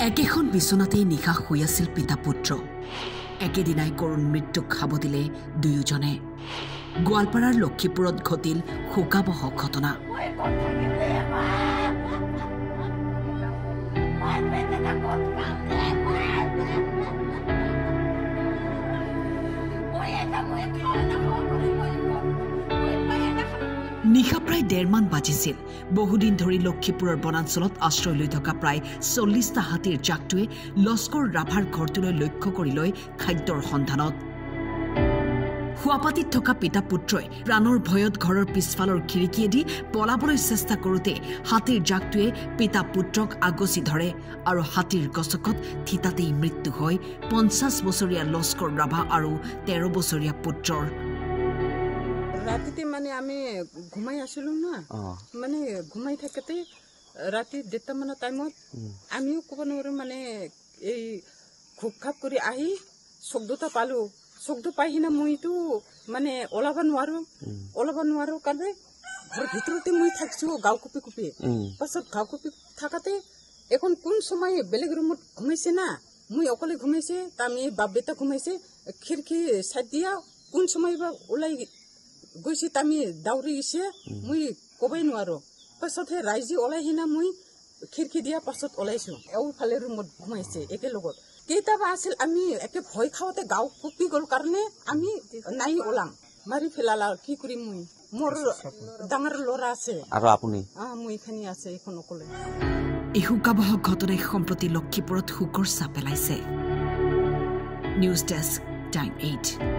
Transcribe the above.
একেখন বিছনাতেই নিশা শুই আছিল পিতা পুত্ৰ একেদিনাই কৰুণ মৃত্যুক খাব দিলে দুয়োজনে গোৱালপাৰাৰ লক্ষীপুৰত ঘটিল শোকাবহ ঘটনা নিশা প্ৰায় 1.5 মান বাজিছিল বহুদিন ধৰি লক্ষীপুৰৰ বনাঞ্চলত আশ্ৰয় লৈ থকা প্ৰায় 40টা হাতীৰ জাকটোৱে লস্কৰ ৰাভাৰ ঘৰটোলৈ লক্ষ্য কৰি লৈ খাদ্যৰ সন্ধানত শুৱাপাতিত থকা পিতা পুত্ৰই প্ৰাণৰ ভয়ত ঘৰৰ পিছফালৰ খিৰিকীয়েদি পলাবলৈ চেষ্টা কৰোঁতে হাতীৰ জাকটোৱে পিতা পুত্ৰক আগচি ধৰে আৰু হাতীৰ গছকত থিতাতেই মৃত্যু হয় 50 বছৰীয়া লস্কৰ ৰাভা আৰু 13 বছৰীয়া পুত্ৰৰ ৰাতে মানে আমি ঘুমাই আসলো না মানে ঘুমাই থাকতে ৰাতে 1:30 মান টাইমত আমিও কব নোৱাৰো মানে এই খুবখাপ কৰি আহি শব্দটা পালো শব্দ পাই হিনা মইতো মানে ওলাব নোৱাৰো কাৰণে ঘৰ ভিতৰতে মই থাকছো গাঁও কুপি কুপি পাছত গাঁও কুপি থাকাতে এখন কোন সময় বেলেগ ৰুমত ঘুমাইছে না মই অকলে ঘুমাইছে তামি বাপ বেটা ঘুমাইছে খিৰকি সাইড দিয়া কোন সময় বা ওলাই গৈছে তামি দাউৰি গেছে মই কবই নোৱাৰো পাছতহে ৰাইজে ওলাই হিনা মই খিৰকি দিয়া পাছত ওলাইছো এওঁফালে ৰুমত ঘুমাইছে একেলগত কেইটাবা আছিল আমি একে ভয় খাওঁতে গাঁও কুপি গ'ল কাৰণে আমি নাই ওলাম মাৰি ফেলালা কি কৰিম মই মোৰ ডাঙৰ ল'ৰা আছে আৰু আপুনি মই এখানি আছে এখন অকলে এই শোকাবহ ঘটনাই সম্প্ৰতি লক্ষীপুৰত শোকৰ ছাপ পেলাইছে নিউজ ডেস্ক টাইম 8